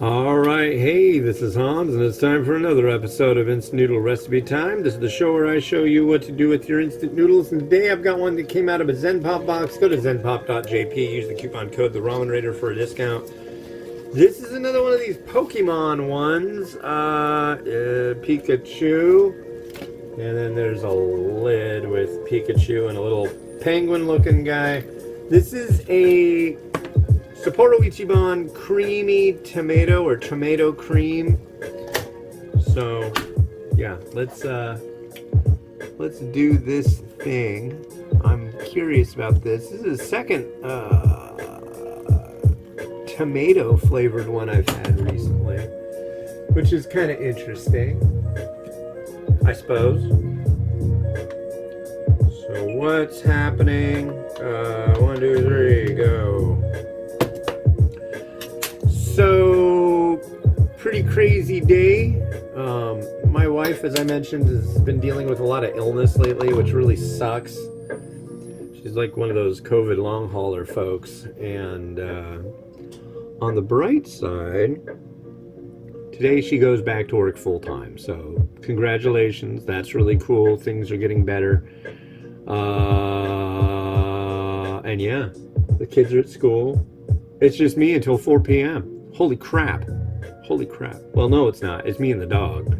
Alright, hey, this is Hans, and it's time for another episode of Instant Noodle Recipe Time. This is the show where I show you what to do with your instant noodles, and today I've got one that came out of a Zen Pop box. Go to zenpop.jp, use the coupon code the Ramen Raider for a discount. This is another one of these Pokemon ones. Pikachu. And then there's a lid with Pikachu and a little penguin-looking guy. This is a Sapporo Ichiban creamy tomato or tomato cream. So, yeah, let's do this thing. I'm curious about this. This is the second tomato flavored one I've had recently, which is kind of interesting, I suppose. So what's happening? 1, 2, 3, go. So, pretty crazy day. My wife, as I mentioned, has been dealing with a lot of illness lately, which really sucks. She's like one of those COVID long hauler folks. And on the bright side, today she goes back to work full time. So, congratulations. That's really cool. Things are getting better. And yeah, the kids are at school. It's just me until 4 p.m. Holy crap. Holy crap. Well, no, it's not. It's me and the dog.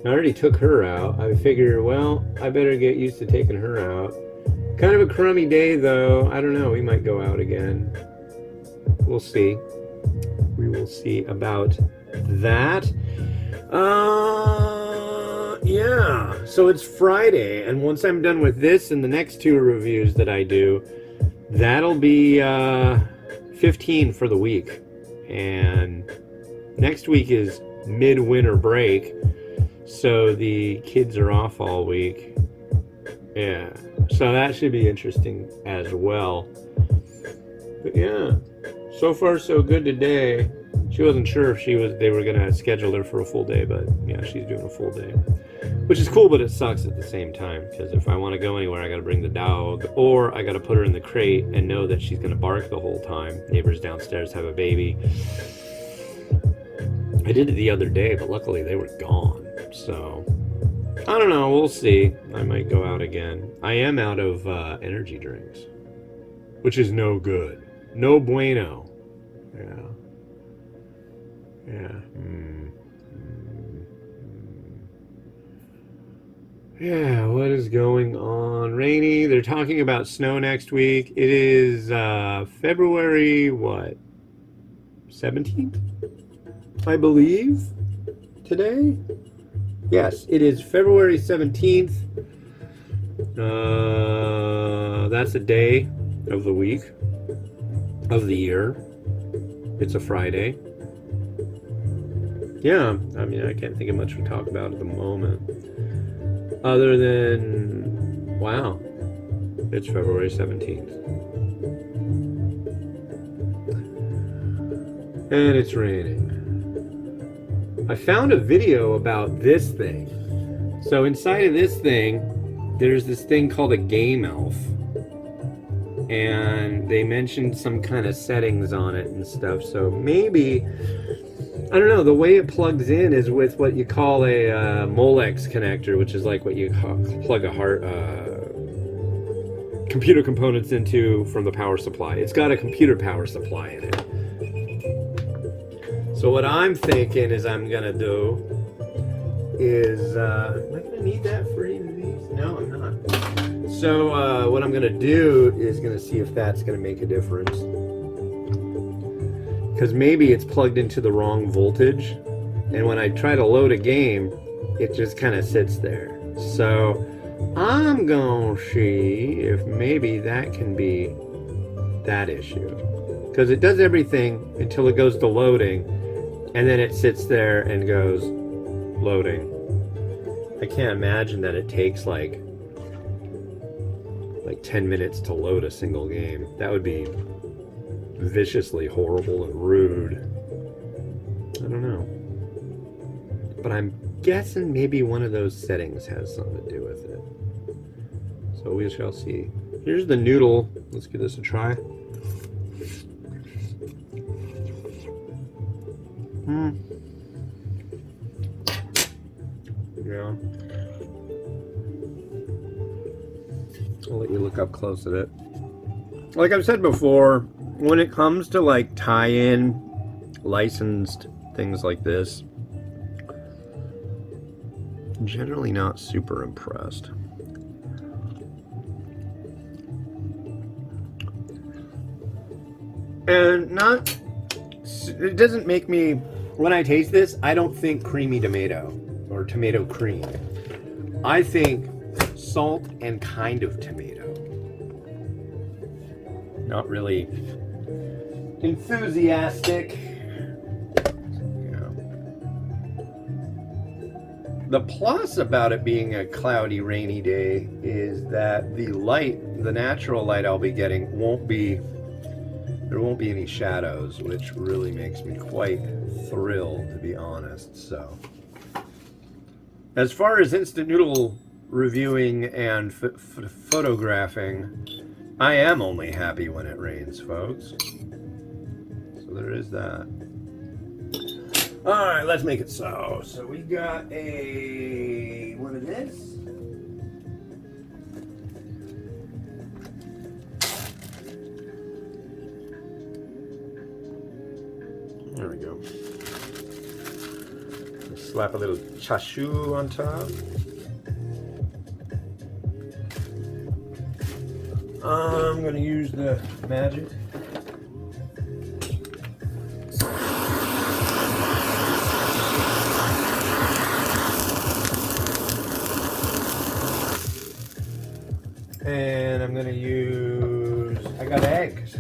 I already took her out. I figure, well, I better get used to taking her out. Kind of a crummy day, though. I don't know. We might go out again. We'll see. We will see about that. Yeah. So it's Friday, and once I'm done with this and the next two reviews that I do, that'll be 15 for the week. And next week is midwinter break, so the kids are off all week. Yeah, so that should be interesting as well. But yeah, so far so good today. She wasn't sure if they were gonna schedule her for a full day, but yeah, she's doing a full day, which is cool, but it sucks at the same time, because if I want to go anywhere, I gotta bring the dog, or I gotta put her in the crate and know that she's gonna bark the whole time. Neighbors downstairs have a baby. I did it the other day, but luckily they were gone. So I don't know, we'll see. I might go out again. I am out of energy drinks, which is no good. No bueno. Yeah. Yeah. Yeah, what is going on? Rainy. They're talking about snow next week. It is February, what? 17th? I believe. Today? Yes, it is February 17th. That's a day of the week, of the year. It's a Friday. Yeah, I mean, I can't think of much to talk about at the moment. Other than, wow, it's February 17th. And it's raining. I found a video about this thing. So inside of this thing, there's this thing called a game elf. And they mentioned some kind of settings on it and stuff. So maybe, I don't know, the way it plugs in is with what you call a Molex connector, which is like what you plug a computer components into from the power supply. It's got a computer power supply in it. So what I'm thinking is I'm going to do is, am I going to need that for any of these? No, I'm not. So what I'm going to do is going to see if that's going to make a difference. Because maybe it's plugged into the wrong voltage, and when I try to load a game, it just kind of sits there. So I'm gonna see if maybe that can be that issue, because it does everything until it goes to loading, and then it sits there and goes loading. I can't imagine that it takes like 10 minutes to load a single game. That would be viciously horrible and rude. I don't know. But I'm guessing maybe one of those settings has something to do with it. So we shall see. Here's the noodle. Let's give this a try. Yeah. I'll let you look up close at it. Like I've said before, when it comes to like tie-in licensed things like this, I'm generally not super impressed. And it doesn't make me, when I taste this, I don't think creamy tomato or tomato cream. I think salt and kind of tomato. Not really enthusiastic. Yeah. The plus about it being a cloudy, rainy day is that the light, the natural light I'll be getting there won't be any shadows, which really makes me quite thrilled, to be honest. So, as far as instant noodle reviewing and photographing, I am only happy when it rains, folks. So there is that. All right, let's make it so. So we got one of this. There we go. Slap a little chashu on top. I'm going to use the magic. And I'm going to use, I got eggs.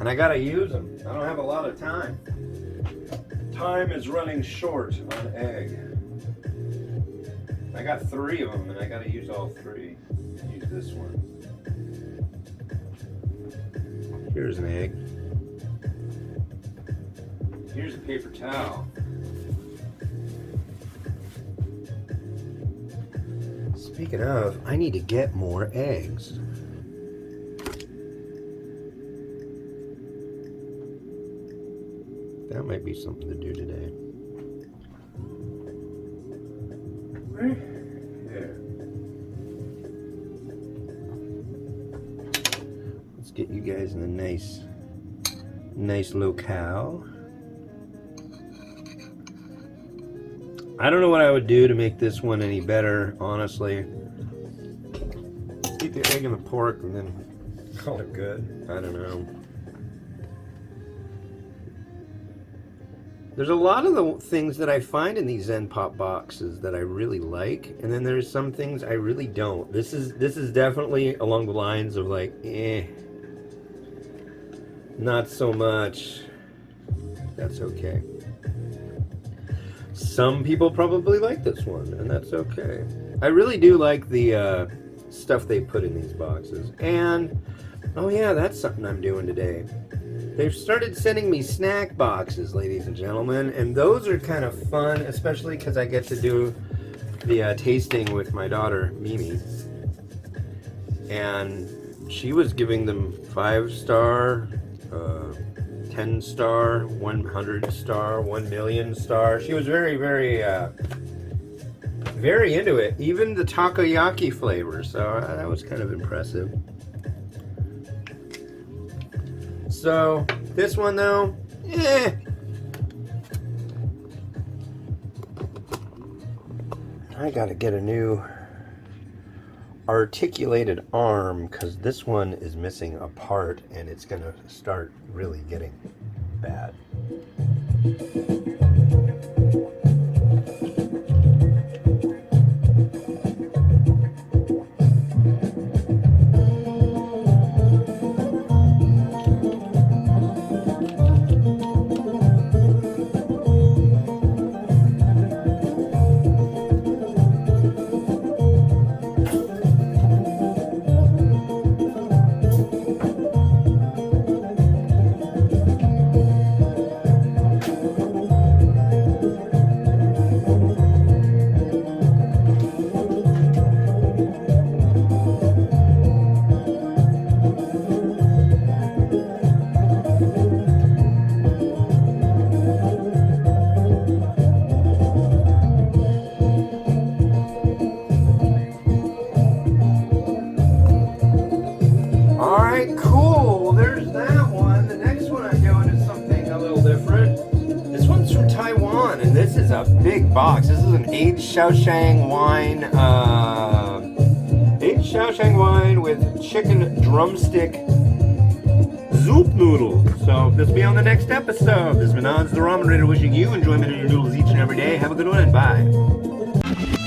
And I got to use them. I don't have a lot of time. Time is running short on egg. I got 3 of them and I got to use all 3. Use this one. Here's an egg. Here's a paper towel. Speaking of, I need to get more eggs. That might be something to do today. Right there. Let's get you guys in a nice locale. I don't know what I would do to make this one any better, honestly. Eat the egg and the pork and then call it good. I don't know. There's a lot of the things that I find in these Zen Pop boxes that I really like, and then there's some things I really don't. This is definitely along the lines of like, not so much. That's okay. Some people probably like this one, and that's okay. I really do like the stuff they put in these boxes. And, oh yeah, that's something I'm doing today. They've started sending me snack boxes, ladies and gentlemen, and those are kind of fun, especially because I get to do the tasting with my daughter, Mimi. And she was giving them 5-star, 10-star, 100-star, 1,000,000-star. She was very, very, very into it. Even the takoyaki flavor, so that was kind of impressive. So, this one though, I gotta get a new articulated arm because this one is missing a part and it's gonna start really getting bad. this is a big box. This is an aged Shaoxiang wine with chicken drumstick soup noodle. So this will be on the next episode. This has been Odds the Ramen Raider wishing you enjoyment of your noodles each and every day. Have a good one and bye.